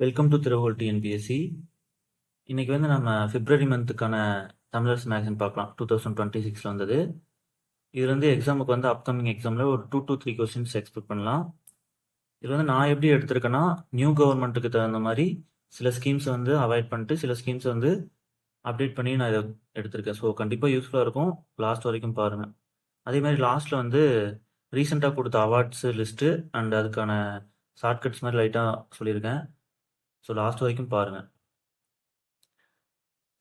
Welcome to திருவோல் TNPSC. இன்னைக்கு வந்து நம்ம பிப்ரவரி மந்த்துக்கான தமிழர்ஸ் மேக்ஸின் பார்க்கலாம். 2026 வந்தது. இதுல இருந்து எக்ஸாமுக்கு வந்து அப்கமிங் எக்ஸாமில் ஒரு 2 to 3 கொஸ்டின்ஸ் எக்ஸ்பெக்ட் பண்ணலாம். இதில் வந்து நான் எப்படி எடுத்திருக்கேன்னா, நியூ கவர்மெண்ட்டுக்கு தகுந்த மாதிரி சில ஸ்கீம்ஸை வந்து அவாய்ட் பண்ணிட்டு சில ஸ்கீம்ஸை வந்து அப்டேட் பண்ணி நான் இதை எடுத்திருக்கேன். ஸோ கண்டிப்பாக யூஸ்ஃபுல்லாக இருக்கும். லாஸ்ட் வரைக்கும் பாருங்கள். அதே மாதிரி லாஸ்ட்டில் வந்து ரீசெண்டாக கொடுத்த அவார்ட்ஸு லிஸ்ட்டு அண்ட் அதுக்கான ஷார்ட்கட்ஸ் மாதிரி லைட்டாக சொல்லியிருக்கேன். ஸோ லாஸ்ட் வரைக்கும் பாருங்கள்.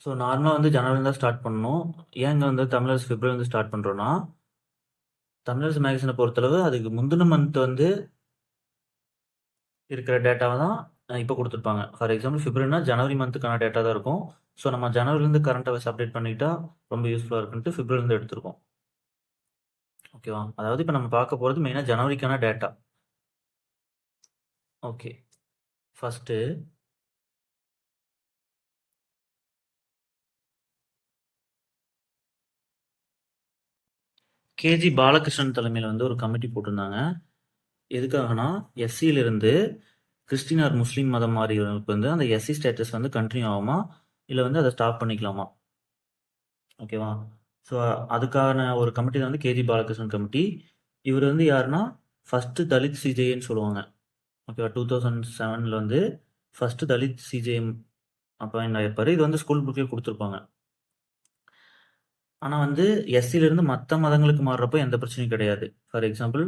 ஸோ நார்மலாக வந்து ஜனவரி தான் ஸ்டார்ட் பண்ணணும். ஏங்க வந்து தமிழர்ஸ் பிப்ரவரி வந்து ஸ்டார்ட் பண்ணுறோன்னா, தமிழர்ஸ் மேகசினை பொறுத்தளவு அதுக்கு முந்தின மந்த் வந்து இருக்கிற டேட்டாவை தான் இப்போ கொடுத்துருப்பாங்க. ஃபார் எக்ஸாம்பிள் பிப்ரவரினா ஜனவரி மந்த்துக்கான டேட்டா தான் இருக்கும். ஸோ நம்ம ஜனவரிலேருந்து கரண்ட் அஃபேர்ஸ் அப்டேட் பண்ணிக்கிட்டா ரொம்ப யூஸ்ஃபுல்லாக இருக்குன்ட்டு பிப்ரவரிலேருந்து எடுத்திருக்கோம். ஓகேவா? அதாவது இப்போ நம்ம பார்க்க போகிறது மெயினாக ஜனவரிக்கான data. Okay, first K G Balakrishnan தலைமையில் வந்து ஒரு கமிட்டி போட்டிருந்தாங்க. எதுக்காகனா எஸ்சியிலிருந்து கிறிஸ்டின் ஆர் முஸ்லீம் மதம் மாறியவர்களுக்கு வந்து அந்த எஸ்சி ஸ்டேட்டஸ் வந்து கண்டினியூ ஆகுமா, இல்லை வந்து அதை ஸ்டாப் பண்ணிக்கலாமா? ஓகேவா? ஸோ அதுக்கான ஒரு கமிட்டி தான் வந்து கேஜி பாலகிருஷ்ணன் கமிட்டி. இவர் வந்து யாருன்னா ஃபஸ்ட்டு தலித் சிஜேன்னு சொல்லுவாங்க. ஓகேவா? 2007 வந்து ஃபஸ்ட்டு தலித் சிஜேஎம் அப்பாயிண்ட் ஆகிருப்பார். இது வந்து ஸ்கூல் புக்லேயே கொடுத்துருப்பாங்க. ஆனால் வந்து எஸ்சியிலேருந்து மற்ற மதங்களுக்கு மாறுறப்போ எந்த பிரச்சனையும் கிடையாது. ஃபார் எக்ஸாம்பிள்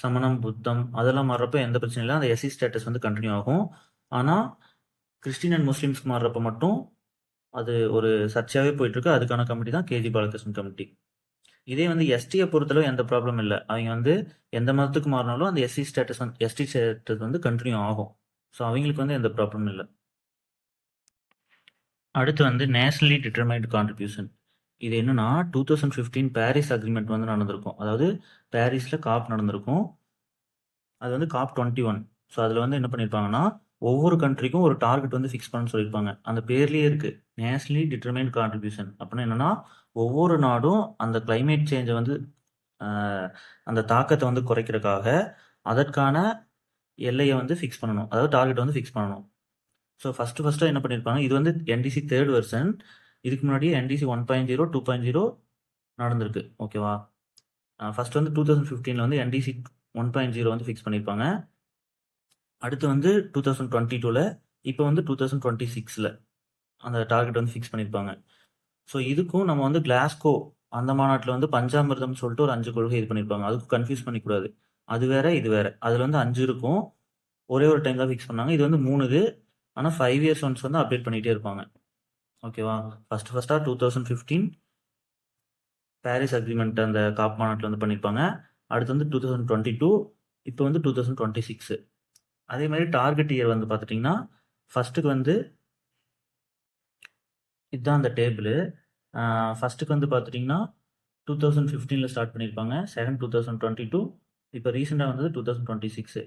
சமணம், புத்தம் அதெல்லாம் மாறுறப்போ எந்த பிரச்சனையும் இல்லை. அந்த எஸ்சி ஸ்டேட்டஸ் வந்து கண்டினியூ ஆகும். ஆனால் கிறிஸ்டின் அண்ட் முஸ்லீம்ஸ்க்கு மாறுறப்ப மட்டும் அது ஒரு சர்ச்சையாகவே போயிட்டுருக்கு. அதுக்கான கமிட்டி தான் கேஜி பாலகிருஷ்ணன் கமிட்டி. இதே வந்து எஸ்டியை பொறுத்தளவு எந்த ப்ராப்ளம் இல்லை. அவங்க வந்து எந்த மதத்துக்கு மாறினாலும் அந்த எஸ்சி ஸ்டேட்டஸ் எஸ்டி ஸ்டேட்டஸ் வந்து கண்டினியூ ஆகும். ஸோ அவங்களுக்கு வந்து எந்த ப்ராப்ளமும் இல்லை. அடுத்து வந்து நேஷனலி டிட்டர்மைன்டு கான்ட்ரிபியூஷன். இது என்னன்னா 2015 பாரிஸ் அக்ரிமெண்ட் வந்து நடந்திருக்கும். அதாவது பாரிஸில் காப் நடந்திருக்கும். அது வந்து காப் 21. ஸோ அதில் வந்து என்ன பண்ணியிருப்பாங்கன்னா, ஒவ்வொரு கண்ட்ரிக்கும் ஒரு டார்கெட் வந்து ஃபிக்ஸ் பண்ண சொல்லியிருப்பாங்க. அந்த பேர்லேயே இருக்குது, நேஷனலி டிட்டர்மைன்ட் கான்ட்ரிபியூஷன். அப்படின்னா என்னன்னா, ஒவ்வொரு நாடும் அந்த கிளைமேட் சேஞ்சை வந்து அந்த தாக்கத்தை வந்து குறைக்கிறதுக்காக அதற்கான எல்லையை வந்து ஃபிக்ஸ் பண்ணணும். அதாவது டார்கெட் வந்து ஃபிக்ஸ் பண்ணணும். ஸோ ஃபஸ்ட்டு என்ன பண்ணியிருப்பாங்க, இது வந்து என்டிசி 3rd வெர்ஷன். இதுக்கு முன்னாடியே என்டிசி 1.0, 2.0 நடந்திருக்கு. ஓகேவா? ஃபஸ்ட் வந்து 2015 வந்து என்டிசி 1.0 வந்து ஃபிக்ஸ் பண்ணியிருப்பாங்க. அடுத்து வந்து 2022 இப்போ வந்து 2026 அந்த டார்கெட் வந்து ஃபிக்ஸ் பண்ணியிருப்பாங்க. ஸோ இதுக்கும் நம்ம வந்து கிளாஸ்கோ அந்த மாநாட்டில் வந்து பஞ்சாமிர்தம்னு சொல்லிட்டு ஒரு 5 கொள்கை இது பண்ணியிருப்பாங்க. அதுக்கும் கன்ஃபியூஸ் பண்ணிக்கூடாது. அது வேற இது வேற. அதில் வந்து 5 இருக்கும். ஒரே ஒரு டைம் தான் ஃபிக்ஸ் பண்ணாங்க. இது வந்து 3 இது. ஆனால் 5 இயர்ஸ் ஒன்ஸ் வந்து அப்டேட் பண்ணிகிட்டே இருப்பாங்க. ஓகேவா? ஃபஸ்ட்டாக 2015 பாரிஸ் அக்ரிமெண்ட் அந்த காப் மாநாட்டில் வந்து பண்ணியிருப்பாங்க. அடுத்து வந்து 2022, இப்போ வந்து 2026. அதே மாதிரி டார்கெட் இயர் வந்து பார்த்துட்டிங்கன்னா, ஃபஸ்ட்டுக்கு வந்து இதுதான் அந்த டேபிள். ஃபஸ்ட்டுக்கு வந்து பார்த்துட்டிங்கன்னா 2015 ஸ்டார்ட் பண்ணியிருப்பாங்க. செகண்ட் 2022, இப்போ ரீசெண்டாக வந்தது 2026.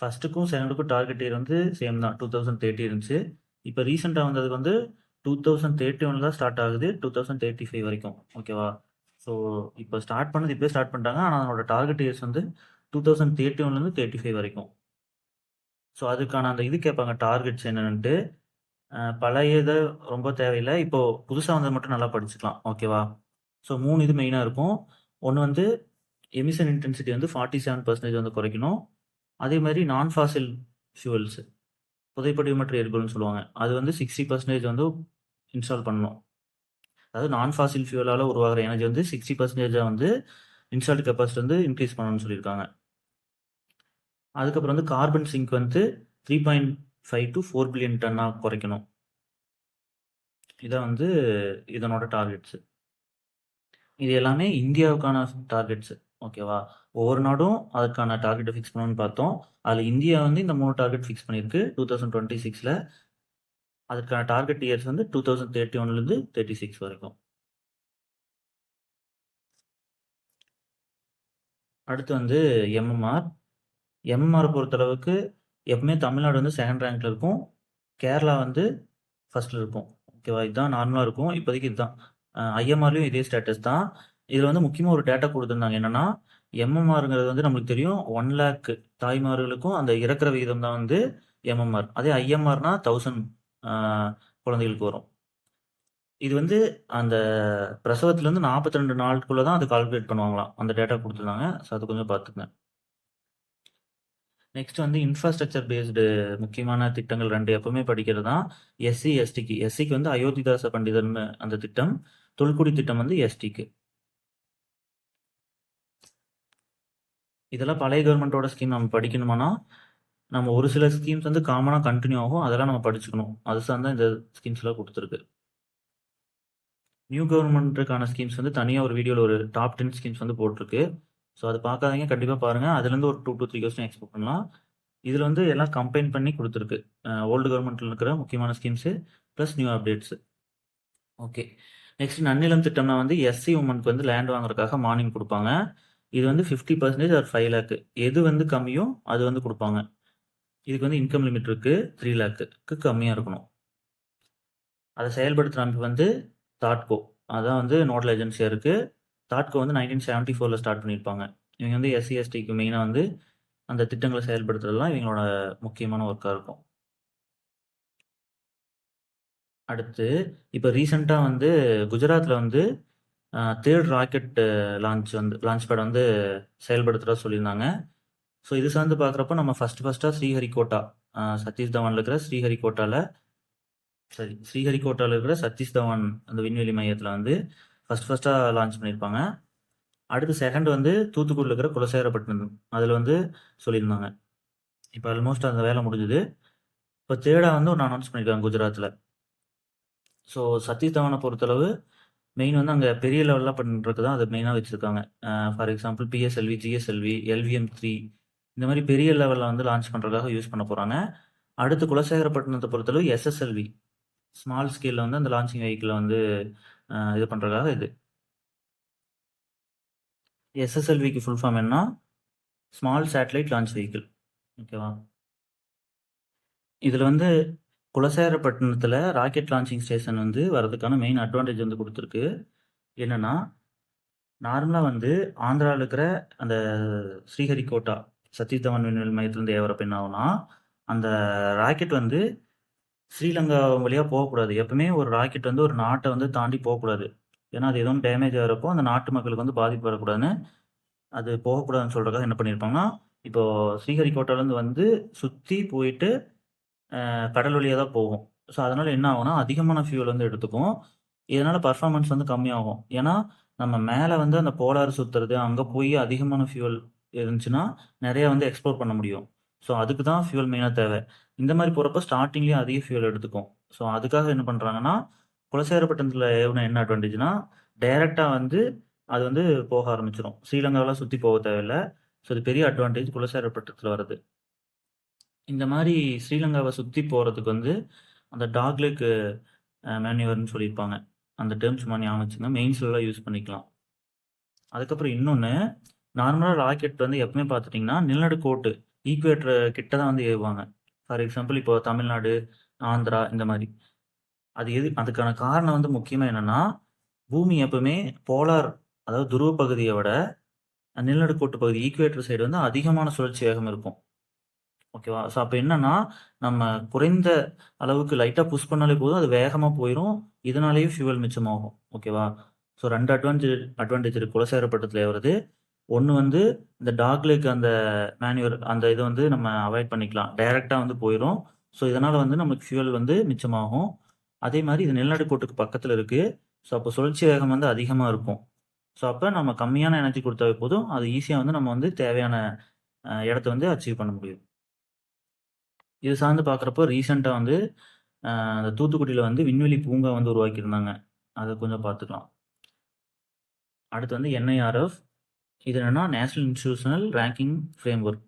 ஃபஸ்ட்டுக்கும் செகண்டுக்கும் டார்கெட் இயர் வந்து சேம் தான், 2030 இருந்துச்சு. இப்போ ரீசெண்டாக வந்ததுக்கு வந்து 2031 தான் ஸ்டார்ட் ஆகுது, 2035 வரைக்கும். ஓகேவா? ஸோ இப்போ ஸ்டார்ட் பண்ணது இப்போயே ஸ்டார்ட் பண்ணிட்டாங்க. ஆனால் அதனோட டார்கெட் இயர்ஸ் வந்து 2031 35 வரைக்கும். ஸோ அதுக்கான அந்த இது கேட்பாங்க, டார்கெட்ஸ் என்னன்ட்டு. பழைய இதை ரொம்ப தேவையில்லை. இப்போ புதுசாக வந்தது மட்டும் நல்லா படிச்சுக்கலாம். ஓகேவா? ஸோ 3 இது மெயினாக இருக்கும். ஒன்று வந்து எமிஷன் இன்டென்சிட்டி வந்து 47% வந்து குறைக்கணும். அதே மாதிரி நான் ஃபாசில் ஃபியூவல்ஸ், புதைப்படிவமற்ற எரிபொருள்னு சொல்லுவாங்க, அது வந்து 60% வந்து இன்ஸ்டால் பண்ணணும். அதாவது நான் ஃபாசில் ஃபியூவலால் உருவாகிற எனர்ஜி வந்து 60% வந்து இன்ஸ்டால்டு கெப்பாசிட்டி வந்து இன்க்ரீஸ் பண்ணணும்னு சொல்லியிருக்காங்க. அதுக்கப்புறம் வந்து கார்பன் சிங்க் வந்து 3.5 to 4 பில்லியன் டன்னாக குறைக்கணும். இதான் வந்து இதனோட டார்கெட்ஸு. இது எல்லாமே இந்தியாவுக்கான டார்கெட்ஸு. ஓகேவா? ஒவ்வொரு நாடும் அதுக்கான டார்கெட்டை ஃபிக்ஸ் பண்ணணும்னு பார்த்தோம். அதில் இந்தியா வந்து இந்த 3 டார்கெட் ஃபிக்ஸ் பண்ணியிருக்கு 2026. அதுக்கான டார்கெட் இயர்ஸ் வந்து 2031 36 வரைக்கும். அடுத்து வந்து எம்எம்ஆர். எம்எம்ஆரை பொறுத்தளவுக்கு எப்பவுமே தமிழ்நாடு வந்து செகண்ட் ரேங்க்ல இருக்கும், கேரளா வந்து ஃபர்ஸ்ட்ல இருக்கும். ஓகேவா? இதுதான் நார்மலாக இருக்கும். இப்போதைக்கு இதுதான். ஐஎம்ஆர்லையும் இதே ஸ்டேட்டஸ் தான். இதில் வந்து முக்கியமாக ஒரு டேட்டா கொடுத்துருந்தாங்க. என்னன்னா, எம்எம்ஆருங்கிறது வந்து நம்மளுக்கு தெரியும் 1 lakh தாய்மார்களுக்கும் அந்த இறக்குற விகிதம் தான் வந்து எம்எம்ஆர். அதே ஐஎம்ஆர்னா 1000 குழந்தைகளுக்கு வரும். இது வந்து அந்த பிரசவத்திலேருந்து 42 நாளுக்குள்ள தான் அது கால்குலேட் பண்ணுவாங்களாம். அந்த டேட்டா குடுத்துருந்தாங்க. ஸோ அது கொஞ்சம் பார்த்துக்கங்க. நெக்ஸ்ட் வந்து இன்ஃப்ராஸ்ட்ரக்சர் பேஸ்டு முக்கியமான திட்டங்கள் 2 எப்பவுமே படிக்கிறது தான். எஸ்சி, எஸ்டிக்கு. எஸ்சிக்கு வந்து அயோத்திதாச பண்டிதர்னு அந்த திட்டம். தொல்குடி திட்டம் வந்து எஸ்டிக்கு. இதெல்லாம் பழைய கவர்மெண்ட்டோட ஸ்கீம் நம்ம படிக்கணுமானா, நம்ம ஒரு சில ஸ்கீம்ஸ் வந்து காமனா கன்டின்யூ ஆகும். அதெல்லாம் நம்ம படிச்சுக்கணும். அது சார்ந்து தான் இந்த ஸ்கீம்ஸ்லாம் குடுத்துருக்கு. நியூ கவர்மெண்ட்டுக்கான ஸ்கீம்ஸ் வந்து தனியா ஒரு வீடியோல ஒரு டாப் 10 ஸ்கீம்ஸ் வந்து போட்டிருக்கு. ஸோ அது பார்க்காதீங்க. கண்டிப்பா பாருங்க. அதுலேருந்து ஒரு 2 to 3 கொஸ்டின் எக்ஸ்பெக்ட் பண்ணலாம். இதுல வந்து எல்லாம் கம்பைன் பண்ணி குடுத்துருக்கு. ஓல்டு கவர்மெண்ட்ல இருக்கிற முக்கியமான schemes plus new updates. Okay. Next Nannilam திட்டம்னா வந்து எஸ்சி உமனுக்கு வந்து லேண்ட் வாங்குறதுக்காக மானியம் குடுப்பாங்க. இது வந்து 50% ஆர் 5 லேக். எது வந்து கம்மியோ அது வந்து குடுப்பாங்க. இதுக்கு வந்து இன்கம் லிமிட் இருக்கு. 3 லேக்குக்கு கம்மியா இருக்கணும். அதை செயல்படுத்துற அமைப்பு வந்து தாட்கோ. அதான் வந்து நோடல் ஏஜென்சியா இருக்கு. தாட்கோ வந்து 1974ல ஸ்டார்ட் பண்ணியிருப்பாங்க. இவங்க வந்து எஸ்சி, எஸ்டிக்கு மெயினா வந்து அந்த திட்டங்களை செயல்படுத்துறதுலாம் இவங்களோட முக்கியமான ஒர்க்கா இருக்கும். அடுத்து இப்போ ரீசெண்டா வந்து குஜராத்ல வந்து 3rd ராக்கெட் லான்ச் பேட் வந்து செயல்படுத்துறதா சொல்லியிருந்தாங்க. ஸோ இது சார்ந்து பார்க்குறப்ப நம்ம ஃபர்ஸ்ட்டா ஸ்ரீஹரிகோட்டா, சதீஷ் தவான்ல இருக்கிற ஸ்ரீஹரிகோட்டால இருக்கிற சதீஷ் தவான் அந்த விண்வெளி மையத்துல வந்து ஃபர்ஸ்டா லான்ச் பண்ணியிருப்பாங்க. அடுத்து செகண்ட் வந்து தூத்துக்குடியில் இருக்கிற குலசேகரப்பட்டினம் அதில் வந்து சொல்லியிருந்தாங்க. இப்போ ஆல்மோஸ்ட் அந்த வேலை முடிஞ்சுது. இப்போ தேர்டா வந்து ஒன்று அனௌன்ஸ் பண்ணியிருக்காங்க குஜராத்தில். ஸோ சதீஷ் தவானை பொறுத்தளவு மெயின் வந்து அங்கே பெரிய லெவலில் பண்ணுறதுக்கு தான் அதை மெயினாக வச்சுருக்காங்க. For example PSLV, GSLV, LVM-3 இந்த மாதிரி பெரிய லெவலில் வந்து லான்ச் பண்ணுறதுக்காக யூஸ் பண்ண போகிறாங்க. அடுத்து குலசேகரப்பட்டினத்தை பொறுத்தளவு SSLV ஸ்மால் ஸ்கேலில் வந்து அந்த லான்ச்சிங் வெஹிக்கிளை வந்து இது பண்ணுறதுக்காக இது. SSLVக்கு ஃபுல் ஃபார்ம் என்ன? Small satellite launch vehicle. ஓகேவா? இதில் வந்து குலசேகரப்பட்டினத்தில் ராக்கெட் லான்ச்சிங் ஸ்டேஷன் வந்து வரதுக்கான மெயின் அட்வான்டேஜ் வந்து கொடுத்துருக்கு. என்னன்னா நார்மலாக வந்து ஆந்திராவில் இருக்கிற அந்த ஸ்ரீஹரிகோட்டா சதீஷ் தவான் விண்வெளி மையத்திலேருந்து ஏவரப்ப என்ன ஆகும்னா, அந்த ராக்கெட் வந்து ஸ்ரீலங்கா வழியாக போகக்கூடாது. எப்பவுமே ஒரு ராக்கெட் வந்து ஒரு நாட்டை வந்து தாண்டி போகக்கூடாது. ஏன்னா அது எதுவும் டேமேஜ் ஆகிறப்போ அந்த நாட்டு மக்களுக்கு வந்து பாதிப்பு வரக்கூடாதுன்னு அது போகக்கூடாதுன்னு சொல்றதுக்காக என்ன பண்ணியிருப்பாங்கன்னா, இப்போ ஸ்ரீஹரிகோட்டாலேருந்து வந்து சுற்றி போயிட்டு கடல் வழியாக தான் போகும். ஸோ அதனால என்ன ஆகும்னா, அதிகமான ஃபியூல் வந்து எடுத்துக்கும். இதனால பர்ஃபார்மன்ஸ் வந்து கம்மியாகும். ஏன்னா நம்ம மேலே வந்து அந்த போலார் சுத்துறது, அங்கே போய் அதிகமான ஃபியூல் இருந்துச்சுன்னா நிறைய வந்து எக்ஸ்ப்ளோர் பண்ண முடியும். ஸோ அதுக்கு தான் ஃபியூல் மெயினாக தேவை. இந்த மாதிரி போகிறப்ப ஸ்டார்டிங்லேயே அதிக ஃபியூல் எடுத்துக்கும். ஸோ அதுக்காக என்ன பண்ணுறாங்கன்னா, குலசேகரப்பட்டினத்தில் ஏவுன என்ன அட்வான்டேஜ்னா, டைரெக்டாக வந்து அது வந்து போக ஆரம்பிச்சிடும். ஸ்ரீலங்காவெல்லாம் சுற்றி போக தேவையில்லை. ஸோ இது பெரிய அட்வான்டேஜ் குலசேகரப்பட்டினத்தில் வருது. இந்த மாதிரி ஸ்ரீலங்காவை சுற்றி போகிறதுக்கு வந்து அந்த டாக்லெக் மேன்யூவர்னு சொல்லியிருப்பாங்க. அந்த டேர்ம் சும்மா ஞாபகம் வச்சுங்க. மெயின்ஸ்லாம் யூஸ் பண்ணிக்கலாம். அதுக்கப்புறம் இன்னொன்று, நார்மலாக ராக்கெட் வந்து எப்பவுமே பார்த்துட்டிங்கன்னா நிலநடுக்கோட்டு ஈக்குவேட்டர் கிட்ட தான் வந்து ஏவுவாங்க. ஃபார் எக்ஸாம்பிள் இப்போ தமிழ்நாடு, ஆந்திரா இந்த மாதிரி. அதுக்கான காரணம் வந்து முக்கியமாக என்னென்னா, பூமி எப்பவுமே போலார் அதாவது துருவ பகுதியை விட நிலநடுக்கோட்டு பகுதி ஈக்குவேட்டர் சைடு வந்து அதிகமான சுழற்சி வேகம் இருக்கும். ஓகேவா? ஸோ அப்போ என்னன்னா, நம்ம குறைந்த அளவுக்கு லைட்டாக புஷ் பண்ணாலே போதும். அது வேகமாக போயிடும். இதனாலேயே ஃபியூவல் மிச்சமாகும். ஓகேவா? ஸோ 2 அட்வான்டேஜ் இருக்கு குலசேகரப்பட்டினத்தில் ஏவுறது. ஒன்று வந்து இந்த டாக்லெக் அந்த மேன்யூவர் அந்த இதை வந்து நம்ம அவாய்ட் பண்ணிக்கலாம். டைரெக்டாக வந்து போயிடும். ஸோ இதனால் வந்து நமக்கு ஃபியூவல் வந்து மிச்சமாகும். அதே மாதிரி இது நிலநடுக்கோட்டுக்கு பக்கத்தில் இருக்குது. ஸோ அப்போ சுழற்சி வேகம் வந்து அதிகமாக இருக்கும். ஸோ அப்போ நம்ம கம்மியான எனர்ஜி கொடுத்தாவே போதும். அது ஈஸியாக வந்து நம்ம வந்து தேவையான இடத்த வந்து அச்சீவ் பண்ண முடியும். இது சார்ந்து பார்க்குறப்போ ரீசெண்டா வந்து அந்த தூத்துக்குடியில வந்து விண்வெளி பூங்கா வந்து உருவாக்கியிருந்தாங்க. அத கொஞ்சம் பார்த்துக்கலாம். அடுத்து வந்து NIRF. இது என்னன்னா national institutional ranking framework.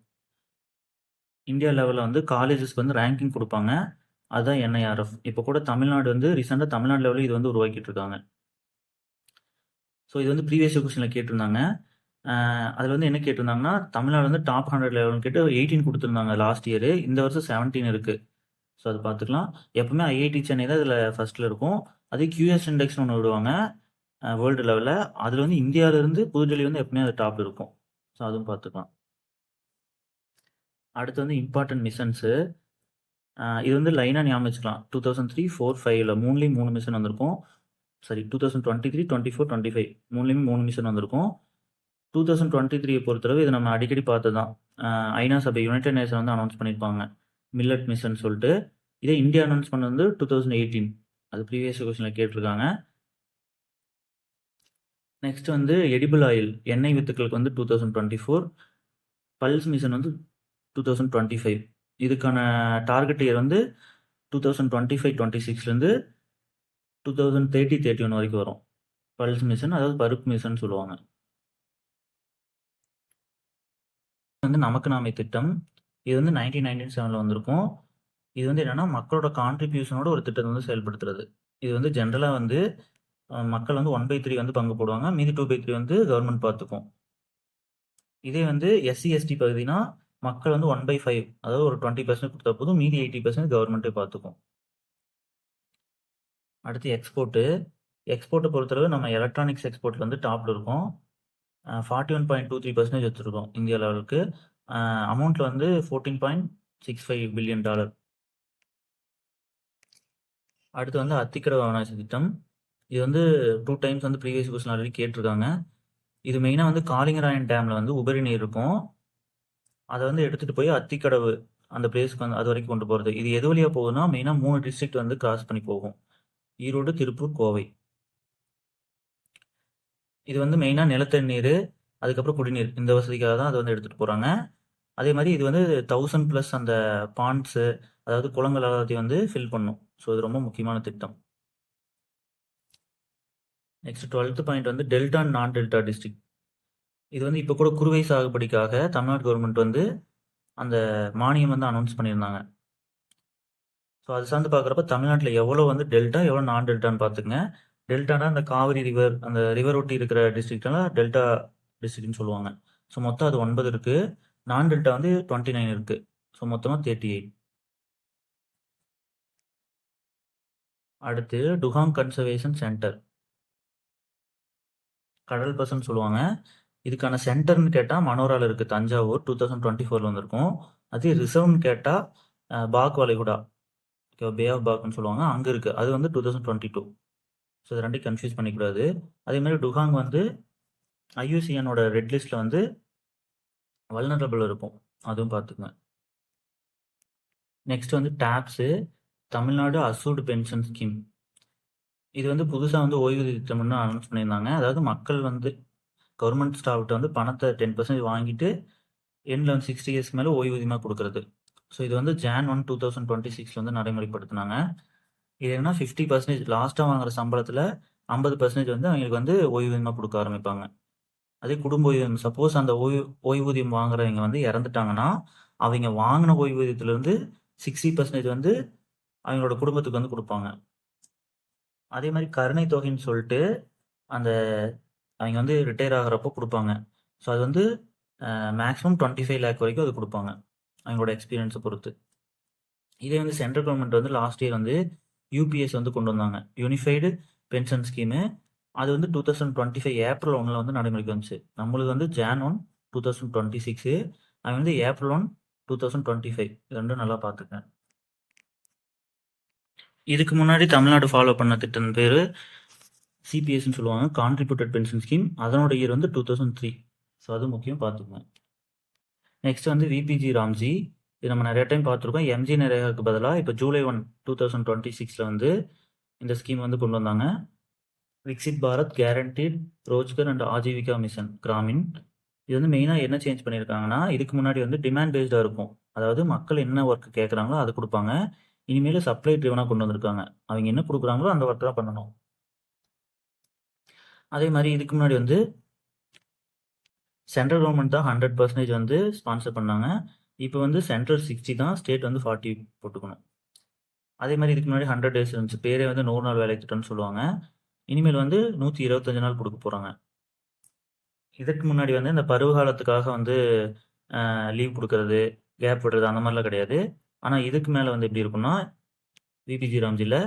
India லெவல்ல வந்து காலேஜஸ்க்கு வந்து ரேங்கிங் குடுப்பாங்க. அதுதான் NIRF. இப்போ கூட தமிழ்நாடு வந்து ரீசெண்டா தமிழ்நாடு லெவல்ல இது வந்து உருவாக்கிட்டு இருக்காங்க. ஸோ இது வந்து ப்ரீவியஸ் இயர் கொஸ்டின்ல கேட்டிருந்தாங்க. அதில வந்து என்ன கேட்டிருந்தாங்கன்னா, தமிழ்நாடு வந்து டாப் 100 லெவல்னு கேட்டு 18 குடுத்துருந்தாங்க லாஸ்ட் இயரு. இந்த வருஷம் 17 இருக்கு. ஸோ அது பார்த்துக்கலாம். எப்பவுமே IIT சென்னை தான் இதில் ஃபர்ஸ்ட்ல இருக்கும். அதே QS இண்டெக்ஸ்னு ஒன்று விடுவாங்க வேர்ல்டு லெவலில். அதில் வந்து இந்தியாவிலேருந்து புதுடெல்லி வந்து எப்பவுமே அது டாப் இருக்கும். ஸோ அதுவும் பார்த்துக்கலாம். அடுத்து வந்து இம்பார்ட்டன்ட் மிஷன்ஸு. இது வந்து லைனாக ஞாபகம் வச்சுக்கலாம். 2003, 4, 5ல 3லேயும் 3 மிஷன் வந்திருக்கும். சாரி 2023, 24, 25 3லேயுமே 3 மிஷன் வந்திருக்கும். 2023 பொறுத்தளவு இது நம்ம அடிக்கடி பார்த்தது தான். ஐநா சபை யுனைடெட் நேஷன் வந்து அனௌன்ஸ் பண்ணியிருப்பாங்க. மில்லட் மிஷன் சொல்லிட்டு. இதே இந்தியா அனௌன்ஸ் பண்ணது வந்து 2018. அது ப்ரீவியஸ் கொஸ்டினில் கேட்டிருக்காங்க. நெக்ஸ்ட் வந்து எடிபிள் ஆயில் எண்ணெய் வித்துக்களுக்கு வந்து 2024. பல்ஸ் மிஷன் வந்து 2025. இதுக்கான டார்கெட் இயர் வந்து 2025-26லேருந்து 2030-31 வரைக்கும் வரும். பல்ஸ் மிஷன் அதாவது பருப்பு மிஷன் சொல்லுவாங்க. வந்து நமக்கு நாமே திட்டம். இது வந்து 1997ல் வந்திருக்கும். இது வந்து என்னன்னா மக்களோட கான்ட்ரிபியூஷனோட ஒரு திட்டத்தை வந்து செயல்படுத்துறது. இது வந்து ஜென்ரலாக வந்து மக்கள் வந்து 1/3 வந்து பங்கு போடுவாங்க. மீதி 2/3 வந்து கவர்மெண்ட் பார்த்துக்கும். இதே வந்து எஸ்சி எஸ்டி பகுதினா மக்கள் வந்து 1/5 அதாவது ஒரு 20% கொடுத்தா போதும். மீதி 80% கவர்மெண்ட்டே பார்த்துக்கும். அடுத்து எக்ஸ்போர்ட்டை பொறுத்தளவு நம்ம எலக்ட்ரானிக்ஸ் எக்ஸ்போர்ட்ல வந்து டாப்ல இருக்கும். 41.23% வச்சிருக்கோம் இந்தியா லெவலுக்கு. அமௌண்ட்ல வந்து $14.65 பில்லியன். அடுத்து வந்து அத்திக்கடவு அவிநாசி திட்டம். இது வந்து 2 டைம்ஸ் வந்து ப்ரீவியஸ் கொஸ்டின் ஆல்ரெடி கேட்டிருக்காங்க. இது மெயினாக வந்து காளிங்கராயன் டேமில் வந்து உபரி நீர் இருக்கும். அதை வந்து எடுத்துகிட்டு போய் அத்திக்கடவு அந்த பிளேஸ்க்கு வந்து அது வரைக்கும் கொண்டு போகிறது. இது எது வழியாக போகுதுன்னா மெயினாக 3 டிஸ்ட்ரிக்ட் வந்து கிராஸ் பண்ணி போகும். ஈரோடு, திருப்பூர், கோவை. இது வந்து மெயினாக நிலத்தடி நீர், அதுக்கப்புறம் குடிநீர் இந்த வசதிக்காக தான் அதை வந்து எடுத்துகிட்டு போகிறாங்க. அதே மாதிரி இது வந்து 1000+ அந்த பாண்ட்ஸு அதாவது குளங்கள் எல்லாத்தையும் வந்து ஃபில் பண்ணும். ஸோ இது ரொம்ப முக்கியமான திட்டம். நெக்ஸ்ட் 12th பாயிண்ட் வந்து டெல்டா அண்ட் நான் டெல்டா டிஸ்ட்ரிக்ட். இது வந்து இப்போ கூட குறுவை சாகுபடிக்காக தமிழ்நாடு கவர்மெண்ட் வந்து அந்த மானியம் வந்து அனௌன்ஸ் பண்ணியிருந்தாங்க. ஸோ அது சார்ந்து பார்க்குறப்ப தமிழ்நாட்டில் எவ்வளோ வந்து டெல்டா எவ்வளோ நான் டெல்டான்னு பார்த்துங்க. டெல்டானா அந்த காவிரி ரிவர் அந்த ரிவர் ஒட்டி இருக்கிற டிஸ்ட்ரிக்டெல்லாம் டெல்டா டிஸ்ட்ரிக்ட்னு சொல்லுவாங்க. ஸோ மொத்தம் அது 9 இருக்குது. நான் டெல்டா வந்து 29 இருக்குது. ஸோ மொத்தமாக 38. அடுத்து டுகாங் கன்சர்வேஷன் சென்டர், கடல் பசுன்னு சொல்லுவாங்க. இதுக்கான சென்டர்னு கேட்டால் மனோராவில் இருக்குது, தஞ்சாவூர். 2024 வந்திருக்கும். அதே ரிசர்வ்னு கேட்டால் பாக் வளைகுடா, பே ஆஃப் பாக்னு சொல்லுவாங்க, அங்கே இருக்குது. அது வந்து 2022. ஸோ இது ரெண்டையும் கன்ஃபியூஸ் பண்ணிக்கூடாது. அதே மாதிரி டுகாங் வந்து ஐயூசிஎனோட ரெட் லிஸ்ட்டில் வந்து வல்னரபிள் இருக்கும், அதுவும் பார்த்துக்குங்க. நெக்ஸ்ட் வந்து டாப்ஸு, தமிழ்நாடு அசூர்டு பென்ஷன் ஸ்கீம். இது வந்து புதுசாக வந்து ஓய்வூதிய திட்டம்னு அனௌன்ஸ் பண்ணியிருந்தாங்க. அதாவது மக்கள் வந்து கவர்மெண்ட் ஸ்டாஃப்கிட்ட வந்து பணத்தை 10% வாங்கிட்டு எண்டில் வந்து 60 இயர்ஸ்க்கு மேலே ஓய்வூதியமாக கொடுக்குறது. ஸோ இது வந்து Jan 1, 2026 வந்து நடைமுறைப்படுத்தினாங்க. இது என்ன 50% லாஸ்ட்டாக வாங்குற சம்பளத்தில் 50% வந்து அவங்களுக்கு வந்து ஓய்வூதியமாக கொடுக்க ஆரம்பிப்பாங்க. அதே குடும்ப ஓய்வூதியம் சப்போஸ் அந்த ஓய்வூதியம் வாங்குறவங்க வந்து இறந்துட்டாங்கன்னா அவங்க வாங்கின ஓய்வூதியத்திலேருந்து 60% வந்து அவங்களோட குடும்பத்துக்கு வந்து கொடுப்பாங்க. அதே மாதிரி கருணை தொகைன்னு சொல்லிட்டு அந்த அவங்க வந்து ரிட்டையர் ஆகிறப்போ கொடுப்பாங்க. ஸோ அது வந்து மேக்ஸிமம் 25 lakh வரைக்கும் அது கொடுப்பாங்க அவங்களோட எக்ஸ்பீரியன்ஸை பொறுத்து. இதே வந்து சென்ட்ரல் கவர்மெண்ட் வந்து லாஸ்ட் இயர் வந்து யூபிஎஸ் வந்து கொண்டு வந்தாங்க, யூனிஃபைடு பென்ஷன் ஸ்கீமு. அது வந்து 2025 ஏப்ரல் 1 வந்து நடைமுறைக்கு வந்துச்சு. நம்மளுக்கு வந்து Jan 1, 2026. அது வந்து April 1, 2025. ரெண்டும் நல்லா பார்த்துக்கேன். இதுக்கு முன்னாடி தமிழ்நாடு ஃபாலோ பண்ண திட்டம் பேர் சிபிஎஸ்ன்னு சொல்லுவாங்க, கான்ட்ரிபியூட்டட் பென்ஷன் ஸ்கீம். அதனோட இயர் வந்து 2003. ஸோ அது முக்கியம் பார்த்துக்குங்க. நெக்ஸ்ட் வந்து விபிஜி ராம்ஜி. இது நம்ம நிறைய டைம் பார்த்துருக்கோம். எம்ஜி நரேகாவுக்கு பதிலாக இப்போ July 1, 2026 வந்து இந்த ஸ்கீம் வந்து கொண்டு வந்தாங்க. Viksit Bharat guaranteed Rozgar and Ajeevika mission Gramin. இது வந்து மெயினாக என்ன சேஞ்ச் பண்ணியிருக்காங்கன்னா, இதுக்கு முன்னாடி வந்து டிமாண்ட் பேஸ்டாக இருக்கும். அதாவது மக்கள் என்ன ஒர்க் கேட்குறாங்களோ அதை கொடுப்பாங்க. இனிமேல் சப்ளை ட்ரிவனாக கொண்டு வந்திருக்காங்க. அவங்க என்ன கொடுக்குறாங்களோ அந்த ஒர்க் தான் பண்ணணும். அதே மாதிரி இதுக்கு முன்னாடி வந்து சென்ட்ரல் கவர்மெண்ட் தான் 100% வந்து ஸ்பான்சர் பண்ணாங்க. இப்போ வந்து சென்ட்ரல் 60 தான், ஸ்டேட் வந்து 40 போட்டுக்கணும். அதே மாதிரி இதுக்கு முன்னாடி 100 days இருந்துச்சு. பேரே வந்து 100 நாள் வேலை திட்டம்னு சொல்லுவாங்க. இனிமேல் வந்து 125 நாள் கொடுக்க போகிறாங்க. இதற்கு முன்னாடி வந்து இந்த பருவ காலத்துக்காக வந்து லீவ் கொடுக்கறது, கேப் விடுறது அந்த மாதிரிலாம் கிடையாது. ஆனால் இதுக்கு மேலே வந்து எப்படி இருக்குன்னா, விபிஜி ராம்ஜியில்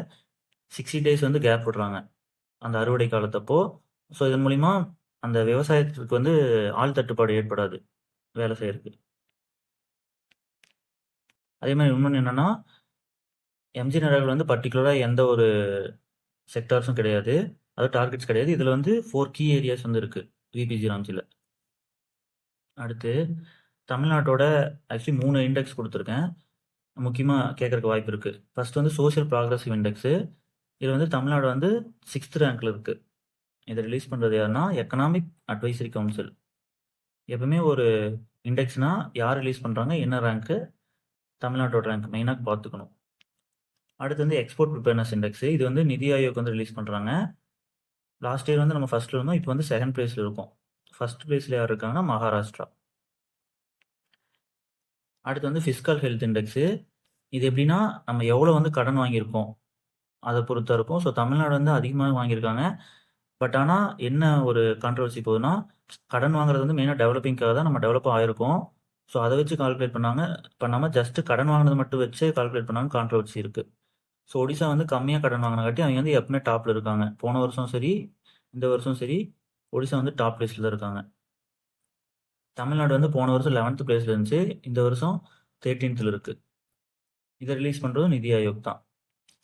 60 days வந்து கேப் விடுறாங்க அந்த அறுவடை காலத்தப்போ. ஸோ இதன் மூலிமா அந்த விவசாயத்துக்கு வந்து ஆள் தட்டுப்பாடு ஏற்படாது வேலை செய்யறதுக்கு. அதே மாதிரி இன்னொன்று என்னென்னா, எம்ஜி நரேகாவில் வந்து பர்டிகுலராக எந்த ஒரு செக்டார்ஸும் கிடையாது, அதாவது டார்கெட்ஸ் கிடையாது. இதில் வந்து 4 கீ ஏரியாஸ் வந்து இருக்குது விபிஜி ராம்ஜியில். அடுத்து தமிழ்நாட்டோட ஆக்சுவலி 3 இண்டெக்ஸ் கொடுத்துருக்கேன், முக்கியமாக கேட்குறக்கு வாய்ப்பு இருக்குது. ஃபர்ஸ்ட் வந்து சோஷியல் ப்ராக்ரஸிவ் இண்டெக்ஸு. இதில் வந்து தமிழ்நாடு வந்து 6th ரேங்க்கில் இருக்குது. இதை ரிலீஸ் பண்ணுறது யாருன்னா எக்கனாமிக் அட்வைசரி கவுன்சில். எப்பவுமே ஒரு இண்டெக்ஸ்னால் யார் ரிலீஸ் பண்ணுறாங்க, என்ன ரேங்க்கு, தமிழ்நாட்டோட ரேங்க் மெயினாக பார்த்துக்கணும். அடுத்து வந்து எக்ஸ்போர்ட் ப்ரிப்பேர்னஸ் இண்டெக்ஸ். இது வந்து நிதி ஆயோக் வந்து ரிலீஸ் பண்ணுறாங்க. லாஸ்ட் இயர் வந்து நம்ம ஃபர்ஸ்ட்ல இருந்தோம், இப்போ வந்து செகண்ட் பிளேஸில் இருக்கும். ஃபர்ஸ்ட் பிளேஸில் யார் இருக்காங்கன்னா மகாராஷ்டிரா. அடுத்து வந்து ஃபிஸ்கல் ஹெல்த் இண்டெக்ஸு. இது எப்படின்னா நம்ம எவ்வளோ வந்து கடன் வாங்கியிருக்கோம் அதை பொறுத்தா இருக்கும். ஸோ தமிழ்நாடு வந்து அதிகமாக வாங்கியிருக்காங்க. பட் ஆனால் என்ன ஒரு கான்ட்ரவர்சி போகுதுன்னா, கடன் வாங்குறது வந்து மெயினாக டெவலப்பிங்காக தான் நம்ம டெவலப் ஆகிருக்கோம். ஸோ அதை வச்சு கால்குலேட் பண்ணாமல் ஜஸ்ட்டு கடன் வாங்கினது மட்டும் வச்சு கால்குலேட் பண்ணாங்க கான்ட்ரவர்சி இருக்குது. ஸோ ஒடிசா வந்து கம்மியாக கடன் வாங்கினங்காட்டி அவங்க வந்து எப்பவுமே டாப்பில் இருக்காங்க. போன வருஷம் சரி, இந்த வருஷம் சரி, ஒடிசா வந்து டாப் பிளேஸில் தான் இருக்காங்க. தமிழ்நாடு வந்து போன வருஷம் 11th பிளேஸில் இருந்துச்சு, இந்த வருஷம் 13th இருக்குது. இதை ரிலீஸ் பண்ணுறதும் நிதி ஆயோக் தான்.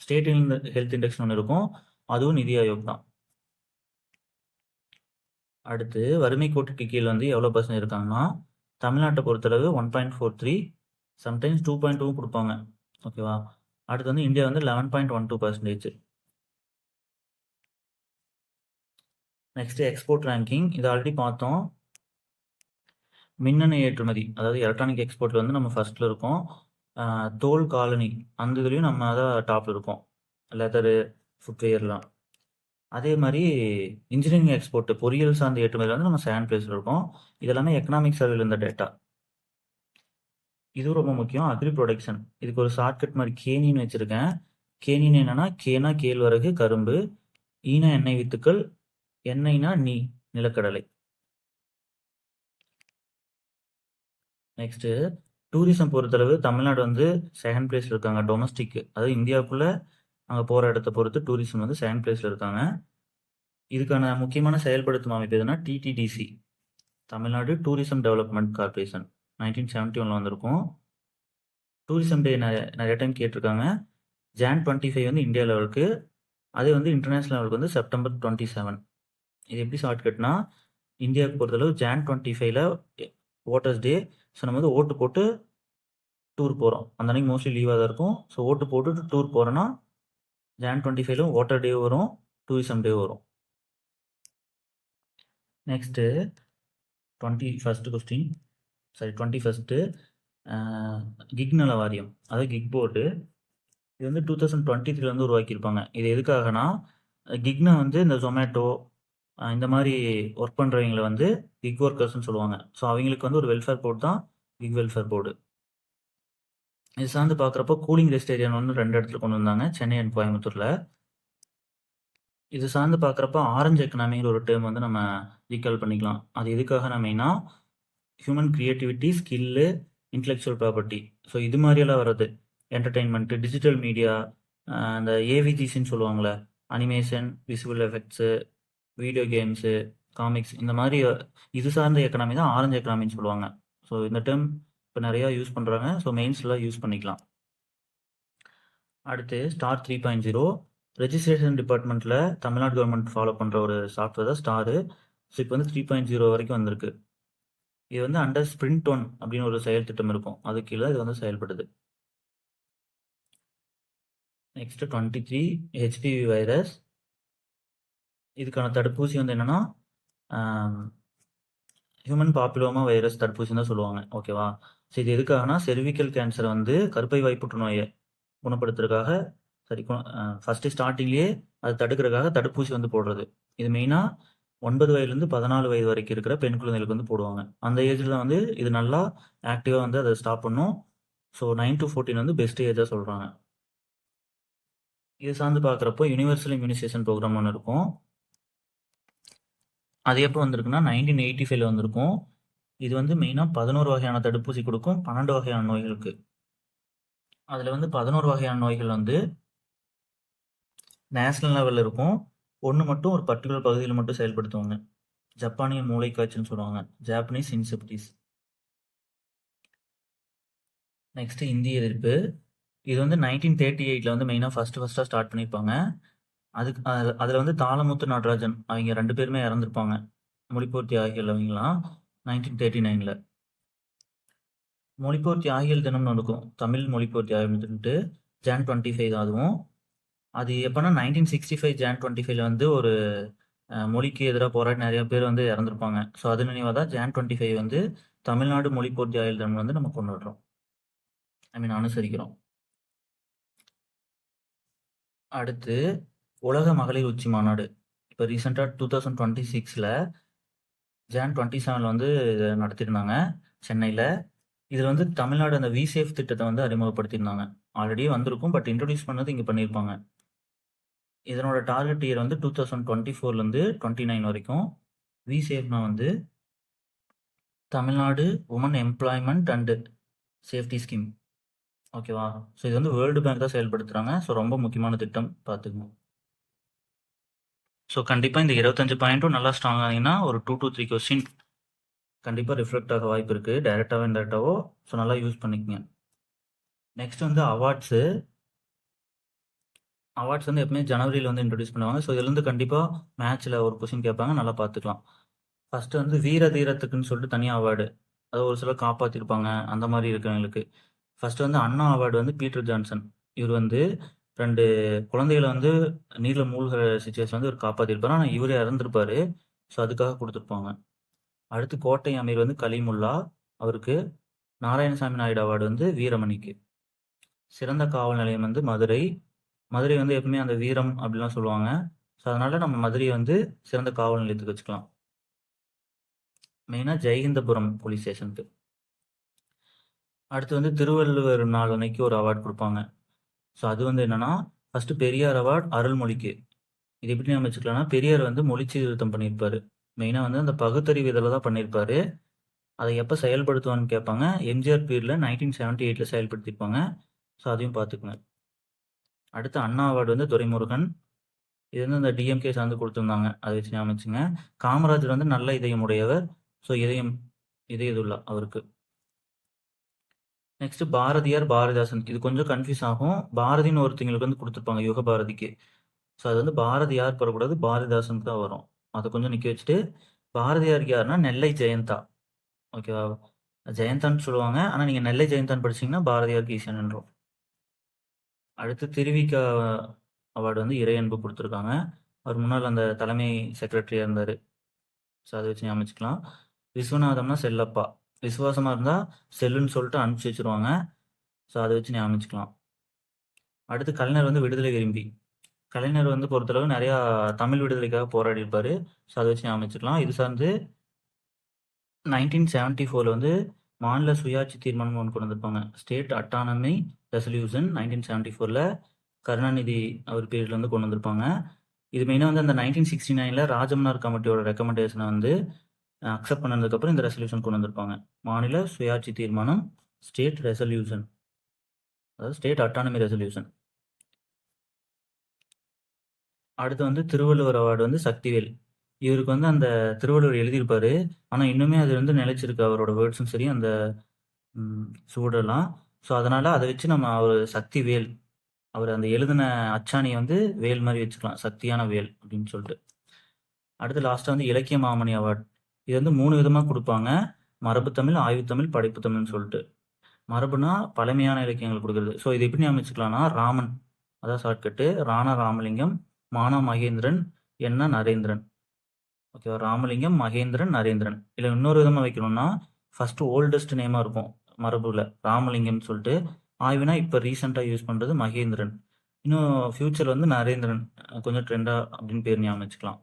ஸ்டேட் ஹெல்த் இண்டெக்ஸ் ஒன்று இருக்கும், அதுவும் நிதி ஆயோக் தான். அடுத்து வறுமை கோட்டுக்கு கீழ் வந்து எவ்வளோ பர்சன்ட் இருக்காங்கன்னா, தமிழ்நாட்டை பொறுத்தளவு 1.43, சம்டைம்ஸ் 2.2 கொடுப்பாங்க. ஓகேவா? அடுத்து வந்து இந்தியா வந்து 11.12%. Next export ranking. இது ஆல்ரெடி பார்த்தோம். மின்னணு ஏற்றுமதி, அதாவது எலக்ட்ரானிக் எக்ஸ்போர்ட்டில் வந்து நம்ம ஃபர்ஸ்ட்டில் இருக்கோம். தோல் காலனி அந்த இதுலேயும் நம்ம தான் டாப்பில் இருக்கோம், லெதரு, ஃபுட்வேர்லாம். அதே மாதிரி இன்ஜினியரிங் எக்ஸ்போர்ட், பொறியியல் சார்ந்த ஏற்றுமதியில் வந்து நம்ம செகண்ட் பிளேஸில் இருக்கோம். இதெல்லாமே எக்கனாமிக் சர்வேல இருந்த டேட்டா. இதுவும் ரொம்ப முக்கியம். அக்ரி ப்ரொடக்ஷன், இதுக்கு ஒரு ஷார்ட்கட் மாதிரி கேனின்னு வச்சுருக்கேன். கேனின்னு என்னன்னா, கேனா கேழ்வரகு, கரும்பு, ஈனா எண்ணெய் வித்துக்கள், எண்ணெய்னா நிலக்கடலை. நெக்ஸ்ட்டு டூரிசம் பொறுத்தளவு தமிழ்நாடு வந்து செகண்ட் பிளேஸில் இருக்காங்க. டொமஸ்டிக், அதாவது இந்தியாவுக்குள்ளே அங்கே போகிற இடத்த பொறுத்து டூரிசம் வந்து செகண்ட் பிளேஸில் இருக்காங்க. இதுக்கான முக்கியமான செயல்படுத்தும் அமைப்பு எதுனா DTDC, Tamil Nadu tourism development corporation, 1971 வந்திருக்கும். டூரிசம் டே நிறைய டைம் கேட்டிருக்காங்க. Jan 25 வந்து இந்தியா லெவலுக்கு, அதே வந்து இன்டர்நேஷ்னல் லெவலுக்கு வந்து September 27. இது எப்படி ஷார்ட்கட்னா, இந்தியாவுக்கு பொறுத்தளவு Jan 25ல ஓட்டர்ஸ் டே. ஸோ நம்ம வந்து ஓட்டு போட்டு டூர் போகிறோம். அந்த அன்றைக்கி மோஸ்ட்லி லீவாக தான் இருக்கும். ஸோ ஓட்டு போட்டுட்டு டூர் போகிறோன்னா Jan 25ல ஓட்டர் டே வரும், டூரிசம் டே வரும். Next 21st question, sorry 21st kick நல வாரியம், அதாவது கிக் போர்டு. இது வந்து 2023 வந்து உருவாக்கியிருப்பாங்க. இது எதுக்காகனா, கிக்னா வந்து இந்த ஜொமேட்டோ இந்த மாதிரி ஒர்க் பண்ணுறவங்களை வந்து கிக் ஒர்க்கர்ஸ்னு சொல்லுவாங்க. ஸோ அவங்களுக்கு வந்து ஒரு வெல்ஃபேர் போர்டு தான் கிக் வெல்ஃபேர் போர்டு. இது சார்ந்து பார்க்குறப்போ கூலிங் ரெஸ்ட் ஏரியா வந்து 2 இடத்துல கொண்டு வந்தாங்க, சென்னை அண்ட் கோயம்புத்தூரில். இது சார்ந்து பார்க்குறப்ப ஆரஞ்சு எக்கனாமிங்கிற ஒரு டேர்ம் வந்து நம்ம ரீகால் பண்ணிக்கலாம். அது எதுக்காக மெயினா human creativity, skill, intellectual property. So இது மாதிரியெல்லாம் வர்றது, என்டர்டெயின்மெண்ட்டு, டிஜிட்டல் மீடியா, இந்த ஏவிஜிசின்னு சொல்லுவாங்களே, animation, visual effects, video games, comics, இந்த மாதிரி இது சார்ந்த எக்கனாமி தான் ஆரஞ்சு எக்கனாமின்னு சொல்லுவாங்க. ஸோ இந்த டேர்ம் இப்போ நிறையா யூஸ் பண்ணுறாங்க. ஸோ மெயின்ஸ்லாம் யூஸ் பண்ணிக்கலாம். அடுத்து ஸ்டார் 3.0 ரெஜிஸ்ட்ரேஷன் டிபார்ட்மெண்ட்டில் தமிழ்நாடு கவர்மெண்ட் ஃபாலோ பண்ணுற ஒரு சாஃப்ட்வேர் தான் ஸ்டாரு. ஸோ இப்போ வந்து 3.0 வரைக்கும் வந்திருக்கு. இது வந்து அண்டர் ஸ்பிரிண்ட் 1 அப்படின்னு ஒரு செயல் திட்டம் இருக்கும், அது கீழே இது வந்து செயல்படுது. Next 23 HPV virus. இதுக்கான தடுப்பூசி வந்து என்னன்னா ஹியூமன் பாப்புலோமா வைரஸ் தடுப்பூசின்னு தான் சொல்லுவாங்க. ஓகேவா? ஸோ இது எதுக்காகனா செர்விக்கல் கேன்சர் வந்து கருப்பை வாய் புற்றுநோயை குணப்படுத்துறதுக்காக, சரி ஃபஸ்ட்டு ஸ்டார்டிங்லேயே அது தடுக்கிறதுக்காக தடுப்பூசி வந்து போடுறது. இது மெயினாக 9 வயதுலேருந்து 14 வயது வரைக்கும் இருக்கிற பெண் குழந்தைகளுக்கு வந்து போடுவாங்க. அந்த ஏஜில் தான் வந்து இது நல்லா ஆக்டிவாக வந்து அதை ஸ்டாப் பண்ணும். ஸோ 9 to 14 வந்து பெஸ்ட் ஏஜாக சொல்கிறாங்க. இது சார்ந்து பார்க்குறப்போ யுனிவர்சல் இம்யூனைசேஷன் ப்ரோக்ராம் ஒன்று இருக்கும். அது எப்போ வந்திருக்குன்னா 1985 வந்திருக்கும். இது வந்து மெயினாக 11 வகையான தடுப்பூசி கொடுக்கும், 12 வகையான நோய்களுக்கு. அதில் வந்து 11 வகையான நோய்கள் வந்து நேஷ்னல் லெவலில் இருக்கும். ஒன்று மட்டும் ஒரு பர்டிகுலர் பகுதியில் மட்டும் செயல்படுத்துவாங்க. ஜப்பானிய மூளைக்காய்ச்சல்னு சொல்லுவாங்க, ஜாப்பனீஸ் இன்செப்டிஸ். நெக்ஸ்ட் இந்திய எதிர்ப்பு. இது வந்து 1938ல வந்து மெயினா ஃபர்ஸ்ட்டா ஸ்டார்ட் பண்ணியிருப்பாங்க. அதுல வந்து தாளமுத்து நடராஜன் அவைங்க 2 பேருமே இறந்திருப்பாங்க. மொழிப்போர் தியாகிகள் அவைங்கலாம் 1939ல. மொழிப்போர் தியாகிகள் தினம்னு ஒண்ணு இருக்கும். தமிழ் மொழிப்போர் தியாகிகள்ன்ட்டு ஜான் 25 தான் அதுவும். அது எப்பன்னா 1965 ஜான் 25ல வந்து ஒரு மொழிக்கு எதிரா போராடி நெறைய பேர் வந்து இறந்திருப்பாங்க. ஸோ அது நினைவா தான் ஜான் 25 வந்து தமிழ்நாடு மொழிப்போர் தியாகிகள் தினம் வந்து நம்ம கொண்டாடுறோம். ஐ மீன் அனுசரிக்கிறோம். அடுத்து உலக மகளிர் உச்சி மாநாடு. இப்ப ரீசென்ட்டா 2026ல ஜான் 27ல வந்து இத நடத்தியிருந்தாங்க சென்னையில. இதுல வந்து தமிழ்நாடு அந்த விசேஃப் திட்டத்த வந்து அறிமுகப்படுத்தியிருந்தாங்க. ஆல்ரெடி வந்திருக்கும். பட் இன்ட்ரோடியூஸ் பண்ணது இங்க பண்ணியிருப்பாங்க. இதனோட டார்கெட் இயர் வந்து 2024லேருந்து 29 வரைக்கும். விசேஃப்னா வந்து Tamil Nadu women employment and safety scheme. ஓகேவா? ஸோ இது வந்து வேர்ல்டு பேங்க் தான் செயல்படுத்துறாங்க. ஸோ ரொம்ப முக்கியமான திட்டம் பார்த்துக்கங்க. ஸோ கண்டிப்பா இந்த 25 பாயிண்ட்டும் நல்லா ஸ்ட்ராங் ஆனீங்கன்னா ஒரு 2 to 3 கொஸ்டின் கண்டிப்பா ரிஃப்ளெக்ட் ஆக வாய்ப்பு இருக்கு. டைரக்டாவோ, இன்டைரக்டாவோ. ஸோ நல்லா யூஸ் பண்ணிக்கங்க. நெக்ஸ்ட் வந்து அவார்ட்ஸு. அவார்ட்ஸ் வந்து எப்பவுமே ஜனவரியில வந்து இன்ட்ரோடியூஸ் பண்ணுவாங்க. ஸோ இதுலேருந்து கண்டிப்பா மேட்ச்ல ஒரு கொஸ்டின் கேட்பாங்க. நல்லா பார்த்துக்கலாம். ஃபர்ஸ்ட் வந்து வீர தீரத்துக்குன்னு சொல்லிட்டு தனியா அவார்டு. அது ஒரு சிலர் காப்பாத்திருப்பாங்க. அந்த மாரி இருக்கிறவங்களுக்கு. ஃபர்ஸ்ட் வந்து அண்ணா அவார்டு வந்து பீட்டர் ஜான்சன். இவர் வந்து 2 குழந்தைகள வந்து நீர்ல மூழ்குற சிச்சுவேஷன்ல வந்து இவர் காப்பாத்திருப்பாரு. ஆனா இவரு இறந்திருப்பாரு. ஸோ அதுக்காக குடுத்துருப்பாங்க. அடுத்து கோட்டை அமீர் வந்து கலீமுல்லா. அவருக்கு நாராயணசாமி நாயுடு அவார்டு வந்து வீரமணிக்கு. சிறந்த காவல் நிலையம் வந்து மதுரை. மதுரை வந்து எப்பவுமே அந்த வீரம் அப்படிலாம் சொல்லுவாங்க. ஸோ அதனால நம்ம மதுரைய வந்து சிறந்த காவல் நிலையத்துக்கு வச்சுக்கலாம். மெயினா ஜெயஹிந்தபுரம் போலீஸ் ஸ்டேஷனுக்கு. அடுத்து வந்து திருவள்ளுவர் நாள் அன்னைக்கு ஒரு அவார்ட் குடுப்பாங்க. ஸோ அது வந்து என்னன்னா, ஃபர்ஸ்ட் பெரியார் அவார்ட் அருள்மொழிக்கு. இது எப்படி ஞாபகம் வச்சுக்கலாம்னா, பெரியார் வந்து மொழி சீர்திருத்தம் பண்ணியிருப்பாரு. மெயினா வந்து அந்த பகுத்தறிவு இதில தான் பண்ணியிருப்பாரு. அதை எப்ப செயல்படுத்துவான்னு கேட்பாங்க. எம்ஜிஆர் பீரியட்ல 1978ல செயல்படுத்தியிருப்பாங்க. ஸோ அதையும் பார்த்துக்கங்க. அடுத்து அண்ணா அவார்டு வந்து துரைமுருகன். இது வந்து இந்த டிஎம்கே சார்ந்து குடுத்திருந்தாங்க. அதை வச்சு ஞாபகம் வச்சுங்க. காமராஜர் வந்து நல்ல இதயம் உடையவர். ஸோ இதயதுல்லா அவருக்கு. நெக்ஸ்ட் பாரதியார், பாரதிதாசன். இது கொஞ்சம் கன்ஃப்யூஸ் ஆகும். பாரதின்னு ஒருத்தங்களுக்கு வந்து குடுத்துருப்பாங்க யுகபாரதிக்கு. ஸோ அது வந்து பாரதியார் வரக்கூடாது. பாரதிதாசனுக்கு தான் வரும். அத கொஞ்சம் நிக்க வச்சுட்டு, பாரதியாருக்கு யாருன்னா நெல்லை ஜெயந்தா. ஓகேவா? ஜெயந்தான்னு சொல்லுவாங்க. ஆனா நீங்க நெல்லை ஜெயந்தான்னு படிச்சீங்கன்னா பாரதியாருக்கு ஈஸியா நின்றும். அடுத்து திருவிக அவார்டு வந்து இறையன்பு குடுத்துருக்காங்க. அவர் முன்னாள் அந்த தலைமை செக்ரட்டரியா இருந்தாரு. ஸோ அத வச்சு ஞாபகம் வச்சுக்கலாம். விஸ்வநாதம்னா செல்லப்பா. விசுவாசமா இருந்தா செல்லுன்னு சொல்லிட்டு அனுப்பிச்சு வச்சுருவாங்க. ஸோ அத வச்சு ஞாபகம் வச்சுக்கலாம். அடுத்து கலைஞர் வந்து விடுதலை விரும்பி. கலைஞர் வந்து பொறுத்தளவு நெறையா தமிழ் விடுதலைக்காக போராடியிருப்பாரு. ஸோ அத வச்சு ஞாபகம் வச்சுக்கலாம். இது சார்ந்து 1974ல வந்து மாநில சுயாட்சி தீர்மானம் ஒண்ணு கொண்டு வந்திருப்பாங்க. ஸ்டேட் அட்டானமி ரெசல்யூஷன் 1974ல கருணாநிதி அவர் பீரியட்ல வந்து கொண்டு வந்திருப்பாங்க. இது மெயினா வந்து அந்த 1969ல ராஜமன்னார் கமிட்டியோட ரெக்கமெண்டேஷன வந்து அக்செப்ட் பண்ணதுக்கப்புறம் இந்த ரெசல்யூஷன் கொண்டு வந்திருப்பாங்க. மாநில சுயாட்சி தீர்மானம், ஸ்டேட் ரெசல்யூஷன். அதாவது ஸ்டேட் அட்டானமி ரெசல்யூஷன். அடுத்து வந்து திருவள்ளுவர் அவார்டு வந்து சக்திவேல். இவருக்கு வந்து அந்த திருவள்ளுவர் எழுதியிருப்பாரு. ஆனா இன்னுமே அது வந்து நிலைச்சிருக்கு. அவரோட வேர்ட்ஸும் சரி, அந்த சுவடெல்லாம். ஸோ அதனால அத வச்சு நம்ம அவரு சக்திவேல். அவர் அந்த எழுதின அச்சாணிய வந்து வேல் மாரி வச்சுக்கலாம். சக்தியான வேல் அப்படின்னு சொல்லிட்டு. அடுத்து லாஸ்ட்டா வந்து இலக்கிய மாமணி அவார்ட். இது வந்து 3 விதமா குடுப்பாங்க. மரபுத்தமிழ், ஆய்வுத்தமிழ், படைப்புத்தமிழ்னு சொல்லிட்டு. மரபுனா பழமையான இலக்கியங்கள் குடுக்குறது. ஸோ இது எப்படி ஞாபகம் வச்சுக்கலாம்னா, ராமன். அதான் ஷார்ட்கட்டு. ராணா ராமலிங்கம், மானா மகேந்திரன், என்னா நரேந்திரன். ஓகேவா? ராமலிங்கம், மகேந்திரன், நரேந்திரன். இல்ல இன்னொரு விதமா வைக்கணும்னா, ஃபர்ஸ்ட் ஓல்டஸ்ட் நேமா இருக்கும் மரபுல. ராமலிங்கம்னு சொல்லிட்டு. ஆய்வுனா இப்ப ரீசென்ட்டா யூஸ் பண்றது மகேந்திரன். இன்னும் ஃபியூச்சர்ல வந்து நரேந்திரன். கொஞ்சம் ட்ரெண்டா அப்படின்னு பேர் ஞாபகம் வச்சுக்கலாம்.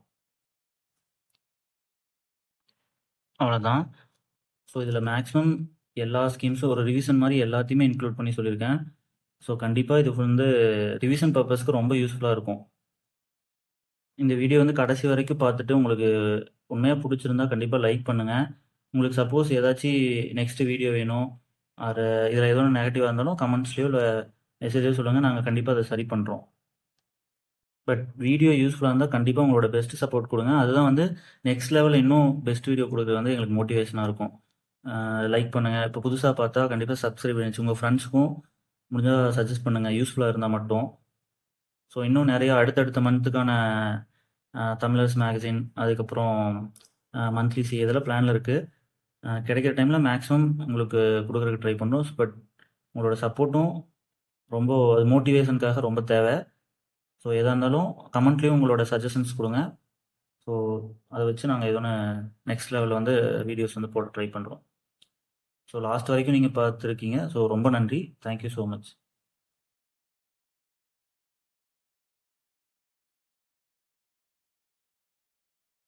அவ்வளோதான். ஸோ இதில மேக்ஸிமம் எல்லா ஸ்கீம்ஸும் ஒரு ரிவிஷன் மாரி எல்லாத்தையுமே இன்க்ளூட் பண்ணி சொல்லியிருக்கேன். ஸோ கண்டிப்பா இது வந்து ரிவிஷன் பர்ப்பஸ்க்கு ரொம்ப யூஸ்ஃபுல்லா இருக்கும். இந்த வீடியோ வந்து கடைசி வரைக்கும் பார்த்துட்டு உங்களுக்கு உண்மையா புடிச்சிருந்தா கண்டிப்பா லைக் பண்ணுங்க. உங்களுக்கு சப்போஸ் ஏதாச்சு நெக்ஸ்ட் வீடியோ வேணும், ஆர் இதில ஏதோ நெகட்டிவா இருந்தாலும் கமெண்ட்ஸ்லயோ இல்ல மெசேஜ்லயோ சொல்லுங்க. நாங்க கண்டிப்பா அத சரி பண்றோம். பட் வீடியோ யூஸ்ஃபுல்லா இருந்தா கண்டிப்பா உங்களோட பெஸ்ட் சப்போர்ட் குடுங்க. அதுதான் வந்து நெக்ஸ்ட் லெவல்ல இன்னும் பெஸ்ட் வீடியோ குடுக்குறது வந்து எங்களுக்கு மோட்டிவேஷனா இருக்கும். லைக் பண்ணுங்க. இப்போ புதுசா பார்த்தா கண்டிப்பா சப்ஸ்கிரைப் பண்ணி வச்சு உங்க ஃப்ரெண்ட்ஸ்க்கும் முடிஞ்சால் சஜஸ்ட் பண்ணுங்கள், யூஸ்ஃபுல்லாக இருந்தால் மட்டும். ஸோ இன்னும் நிறையா அடுத்தடுத்த மந்த்துக்கான தமிழர்ஸ் மேகசின், அதுக்கப்புறம் மந்த்லி இதெல்லாம் பிளானில் இருக்குது. கிடைக்கிற டைமில் மேக்ஸிமம் உங்களுக்கு கொடுக்குறதுக்கு ட்ரை பண்ணுறோம். பட் உங்களோட சப்போர்ட்டும் ரொம்ப மோட்டிவேஷனுக்காக ரொம்ப தேவை. ஸோ எதாக இருந்தாலும் கமெண்ட்லேயும் உங்களோட சஜஷன்ஸ் கொடுங்க. ஸோ அதை வச்சு நாங்கள் எதோன்னு நெக்ஸ்ட் லெவலில் வந்து வீடியோஸ் வந்து போட ட்ரை பண்ணுறோம். ஸோ லாஸ்ட் வரைக்கும் நீங்கள் பார்த்துருக்கீங்க. ஸோ ரொம்ப நன்றி. Thank you so much.